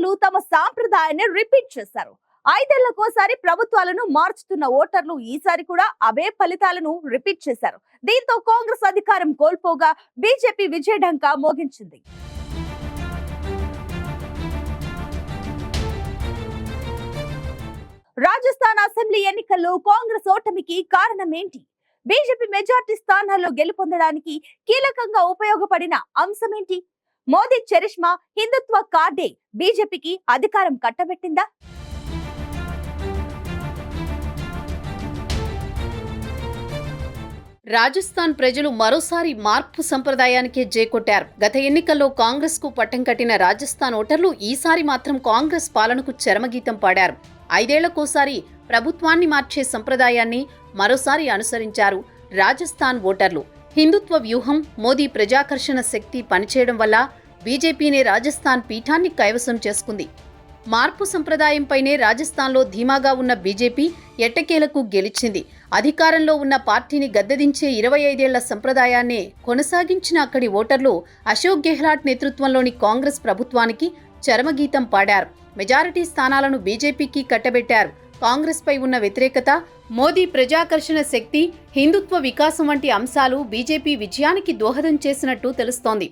ఓటర్లు తమ సాంప్రదాయాన్ని రిపీట్ చేశారు. 5 ఏళ్లకోసారి ప్రభుత్వాలను మార్చుతున్న ఓటర్లు ఈసారి కూడా అవే ఫలితాలను రిపీట్ చేశారు. దీంతో కాంగ్రెస్ అధికారం కోల్పోగా బీజేపీ విజయఢంకా మోగించింది. రాజస్థాన్ అసెంబ్లీ ఎన్నికల్లో కాంగ్రెస్ ఓటమికి కారణం ఏంటి? బీజేపీ మెజార్టీ స్థానాల్లో గెలుపొందడానికి కీలకంగా ఉపయోగపడిన అంశమేంటి? మోదీ చరిష్మా హిందుత్వ కార్డే బీజేపీకి అధికారం కట్టబెట్టిందా? రాజస్థాన్ ప్రజలు మరోసారి మార్పు సంప్రదాయానికే జేకొట్టారు. గత ఎన్నికల్లో కాంగ్రెస్ కు పట్టం కట్టిన రాజస్థాన్ ఓటర్లు ఈసారి మాత్రం కాంగ్రెస్ పాలనకు చరమగీతం పాడారు. 5 ఏళ్లకోసారి ప్రభుత్వాన్ని మార్చే సంప్రదాయాన్ని మరోసారి అనుసరించారు రాజస్థాన్ ఓటర్లు. హిందుత్వ వ్యూహం, మోదీ ప్రజాకర్షణ శక్తి పనిచేయడం వల్ల బీజేపీనే రాజస్థాన్ పీఠాన్ని కైవసం చేసుకుంది. మార్పు సంప్రదాయంపైనే రాజస్థాన్లో ధీమాగా ఉన్న బీజేపీ ఎట్టకేలకు గెలిచింది. అధికారంలో ఉన్న పార్టీని గద్దెదించే 25 ఏళ్ల సంప్రదాయాన్నే కొనసాగించిన అక్కడి ఓటర్లు అశోక్ గెహ్లాట్ నేతృత్వంలోని కాంగ్రెస్ ప్రభుత్వానికి చరమగీతం పాడారు. మెజారిటీ స్థానాలను బీజేపీకి కట్టబెట్టారు. కాంగ్రెస్ పై ఉన్న వ్యతిరేకత, మోదీ ప్రజాకర్షణ శక్తి, హిందుత్వ వికాసం వంటి అంశాలు బీజేపీ విజయానికి దోహదం చేసినట్టు తెలుస్తోంది.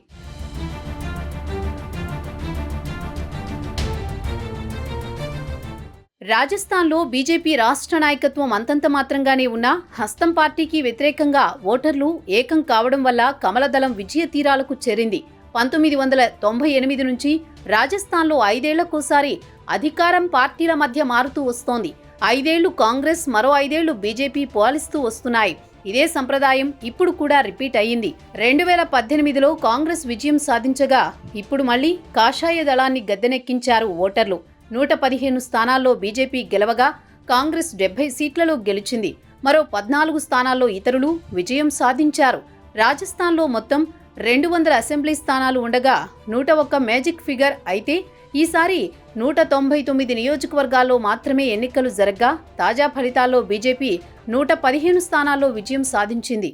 రాజస్థాన్లో బీజేపీ రాష్ట్ర నాయకత్వం అంతంత మాత్రంగానే ఉన్నా హస్తం పార్టీకి వ్యతిరేకంగా ఓటర్లు ఏకం కావడం వల్ల కమలదళం విజయ తీరాలకు చేరింది. 1998 నుంచి రాజస్థాన్లో 5 ఏళ్లకోసారి అధికారం పార్టీల మధ్య మారుతూ వస్తోంది. 5 ఏళ్లు కాంగ్రెస్, మరో 5 ఏళ్లు బీజేపీ పాలిస్తూ వస్తున్నాయి. ఇదే సంప్రదాయం ఇప్పుడు కూడా రిపీట్ అయ్యింది. 2018లో కాంగ్రెస్ విజయం సాధించగా ఇప్పుడు మళ్లీ కాషాయ దళాన్ని గద్దెనెక్కించారు ఓటర్లు. 115 స్థానాల్లో బీజేపీ గెలవగా కాంగ్రెస్ 70 సీట్లలో గెలిచింది. మరో 14 స్థానాల్లో ఇతరులు విజయం సాధించారు. రాజస్థాన్లో మొత్తం 200 అసెంబ్లీ స్థానాలు ఉండగా 101 మ్యాజిక్ ఫిగర్ అయితే ఈసారి 199 నియోజకవర్గాల్లో మాత్రమే ఎన్నికలు జరగ్గా తాజా ఫలితాల్లో బీజేపీ 115 స్థానాల్లో విజయం సాధించింది.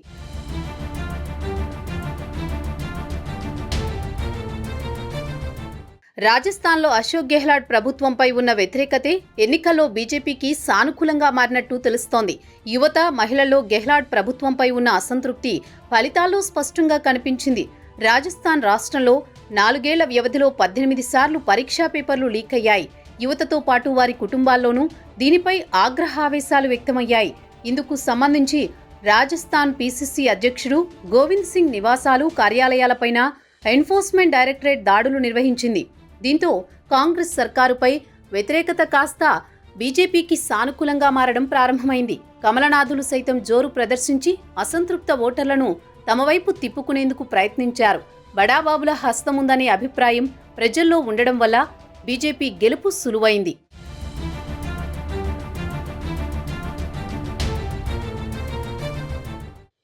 రాజస్థాన్లో అశోక్ గెహ్లాట్ ప్రభుత్వంపై ఉన్న వ్యతిరేకతే ఎన్నికల్లో బీజేపీకి సానుకూలంగా మారినట్టు తెలుస్తోంది. యువత, మహిళల్లో గెహ్లాట్ ప్రభుత్వంపై ఉన్న అసంతృప్తి ఫలితాల్లో స్పష్టంగా కనిపించింది. రాజస్థాన్ రాష్ట్రంలో 4 ఏళ్ల వ్యవధిలో 18 సార్లు పరీక్షా పేపర్లు లీక్ అయ్యాయి. యువతతో పాటు వారి కుటుంబాల్లోనూ దీనిపై ఆగ్రహావేశాలు వ్యక్తమయ్యాయి. ఇందుకు సంబంధించి రాజస్థాన్ పీసీసీ అధ్యక్షుడు గోవింద్ సింగ్ నివాసాలు, కార్యాలయాలపైన ఎన్ఫోర్స్మెంట్ డైరెక్టరేట్ దాడులు నిర్వహించింది. దీంతో కాంగ్రెస్ సర్కారుపై వ్యతిరేకత కాస్త బీజేపీకి సానుకూలంగా మారడం ప్రారంభమైంది. కమలనాథులు సైతం జోరు ప్రదర్శించి అసంతృప్త ఓటర్లను తమ వైపు తిప్పుకునేందుకు ప్రయత్నించారు. బడాబాబుల హస్తముందనే అభిప్రాయం ప్రజల్లో ఉండడం వల్ల బీజేపీ గెలుపు సులువైంది.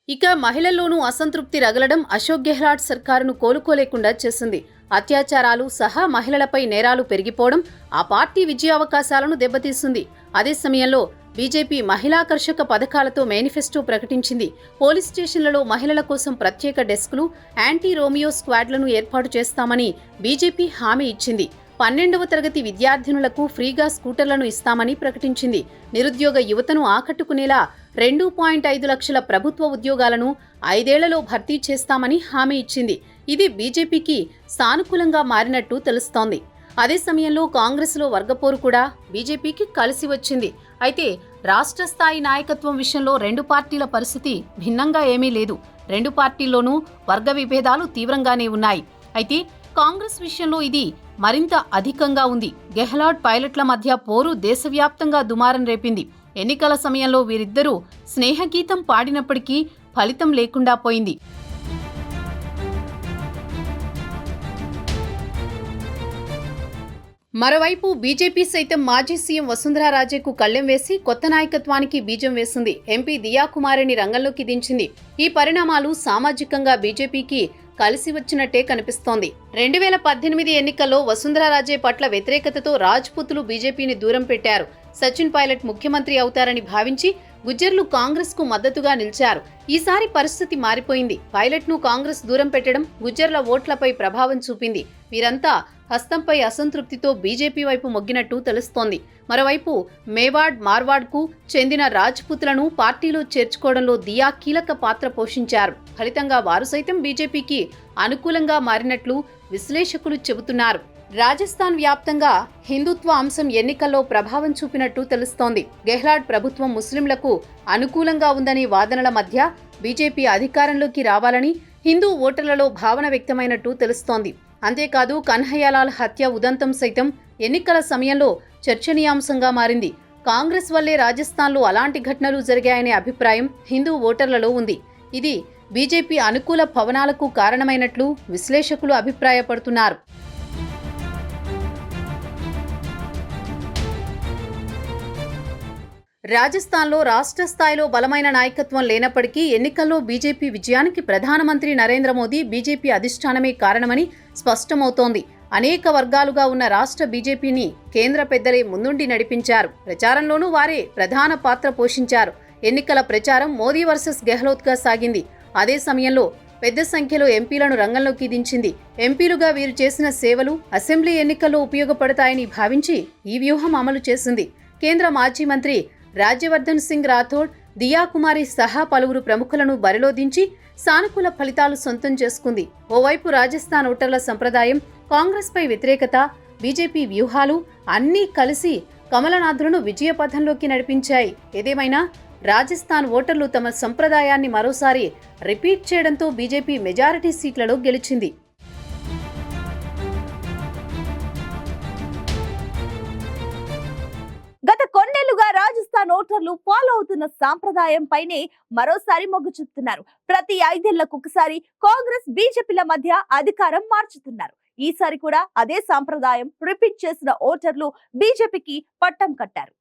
ఇక మహిళల్లోనూ అసంతృప్తి రగలడం అశోక్ గెహ్లాట్ సర్కారును కోలుకోలేకుండా చేసింది. అత్యాచారాలు సహా మహిళలపై నేరాలు పెరిగిపోవడం ఆ పార్టీ విజయావకాశాలను దెబ్బతీసింది. అదే సమయంలో బీజేపీ మహిళాకర్షక పథకాలతో మేనిఫెస్టో ప్రకటించింది. పోలీస్ స్టేషన్లలో మహిళల కోసం ప్రత్యేక డెస్కులు, యాంటీ రోమియో స్క్వాడ్లను ఏర్పాటు చేస్తామని బీజేపీ హామీ ఇచ్చింది. 12వ తరగతి విద్యార్థినులకు ఫ్రీగా స్కూటర్లను ఇస్తామని ప్రకటించింది. నిరుద్యోగ యువతను ఆకట్టుకునేలా 2.5 లక్షల ప్రభుత్వ ఉద్యోగాలను 5 ఏళ్లలో భర్తీ చేస్తామని హామీ ఇచ్చింది. ఇది బీజేపీకి సానుకూలంగా మారినట్టు తెలుస్తోంది. అదే సమయంలో కాంగ్రెస్లో వర్గపోరు కూడా బీజేపీకి కలిసి వచ్చింది. అయితే రాష్ట్ర స్థాయి నాయకత్వం విషయంలో 2 పార్టీల పరిస్థితి భిన్నంగా ఏమీ లేదు. 2 పార్టీల్లోనూ వర్గ విభేదాలు తీవ్రంగానే ఉన్నాయి. అయితే కాంగ్రెస్ విషయంలో ఇది మరింత అధికంగా ఉంది. గెహ్లాట్, పైలట్ల మధ్య పోరు దేశవ్యాప్తంగా దుమారం రేపింది. ఎన్నికల సమయంలో వీరిద్దరూ స్నేహగీతం పాడినప్పటికీ ఫలితం లేకుండా పోయింది. మరోవైపు బీజేపీ సైతం మాజీ సీఎం వసుంధరా రాజేకు కళ్లెం వేసి కొత్త నాయకత్వానికి బీజం వేసింది. ఎంపీ దియా కుమారిని రంగంలోకి దించింది. ఈ పరిణామాలు సామాజికంగా బీజేపీకి కలిసి వచ్చినట్టే కనిపిస్తోంది. 2018 ఎన్నికల్లో వసుంధరా రాజే పట్ల వ్యతిరేకతతో రాజ్పుతులు బీజేపీని దూరం పెట్టారు. సచిన్ పైలట్ ముఖ్యమంత్రి అవుతారని భావించి గుజ్జర్లు కాంగ్రెస్ కు మద్దతుగా నిలిచారు. ఈసారి పరిస్థితి మారిపోయింది. పైలట్ ను కాంగ్రెస్ దూరం పెట్టడం గుజ్జర్ల ఓట్లపై ప్రభావం చూపింది. వీరంతా హస్తంపై అసంతృప్తితో బీజేపీ వైపు మొగ్గినట్టు తెలుస్తోంది. మరోవైపు మేవాడ్, మార్వాడ్కు చెందిన రాజ్పుత్లను పార్టీలో చేర్చుకోవడంలో దియా కీలక పాత్ర పోషించారు. ఫలితంగా వారు సైతం బీజేపీకి అనుకూలంగా మారినట్లు విశ్లేషకులు చెబుతున్నారు. రాజస్థాన్ వ్యాప్తంగా హిందుత్వ అంశం ఎన్నికల్లో ప్రభావం చూపినట్టు తెలుస్తోంది. గెహ్లాట్ ప్రభుత్వం ముస్లింలకు అనుకూలంగా ఉందనే వాదనల మధ్య బీజేపీ అధికారంలోకి రావాలని హిందూ ఓటర్లలో భావన వ్యక్తమైనట్టు తెలుస్తోంది. అంతేకాదు కన్హయ్యలాల్ హత్య ఉదంతం సైతం ఎన్నికల సమయంలో చర్చనీయాంశంగా మారింది. కాంగ్రెస్ వల్లే రాజస్థాన్లో అలాంటి ఘటనలు జరిగాయనే అభిప్రాయం హిందూ ఓటర్లలో ఉంది. ఇది బీజేపీ అనుకూల పవనాలకు కారణమైనట్లు విశ్లేషకులు అభిప్రాయపడుతున్నారు. రాజస్థాన్లో రాష్ట్ర స్థాయిలో బలమైన నాయకత్వం లేనప్పటికీ ఎన్నికల్లో బీజేపీ విజయానికి ప్రధానమంత్రి నరేంద్ర మోదీ, బీజేపీ అధిష్టానమే కారణమని స్పష్టమవుతోంది. అనేక వర్గాలుగా ఉన్న రాష్ట్ర బీజేపీని కేంద్ర పెద్దలే ముందుండి నడిపించారు. ప్రచారంలోనూ వారే ప్రధాన పాత్ర పోషించారు. ఎన్నికల ప్రచారం మోదీ వర్సెస్ గెహ్లోట్గా సాగింది. అదే సమయంలో పెద్ద సంఖ్యలో ఎంపీలను రంగంలోకి దించింది. ఎంపీలుగా వీరు చేసిన సేవలు అసెంబ్లీ ఎన్నికల్లో ఉపయోగపడతాయని భావించి ఈ వ్యూహం అమలు చేసింది. కేంద్ర మాజీ మంత్రి రాజ్యవర్ధన్ సింగ్ రాథోడ్, దియా కుమారి సహా పలువురు ప్రముఖులను బరిలో దించి సానుకూల ఫలితాలు సొంతం చేసుకుంది. ఓవైపు రాజస్థాన్ ఓటర్ల సంప్రదాయం, కాంగ్రెస్పై వ్యతిరేకత, బీజేపీ వ్యూహాలు అన్నీ కలిసి కమలనాథులను విజయపథంలోకి నడిపించాయి. ఏదేమైనా రాజస్థాన్ ఓటర్లు తమ సంప్రదాయాన్ని మరోసారి రిపీట్ చేయడంతో బీజేపీ మెజారిటీ సీట్లలో గెలిచింది. గత కొన్నేళ్లుగా రాజస్థాన్ ఓటర్లు ఫాలో అవుతున్న సాంప్రదాయం పైనే మరోసారి మొగ్గు చూపుతున్నారు. ప్రతి 5 ఏళ్లకు ఒకసారి కాంగ్రెస్, బీజేపీల మధ్య అధికారం మార్చుతున్నారు. ఈసారి కూడా అదే సాంప్రదాయం రిపీట్ చేసిన ఓటర్లు బీజేపీకి పట్టం కట్టారు.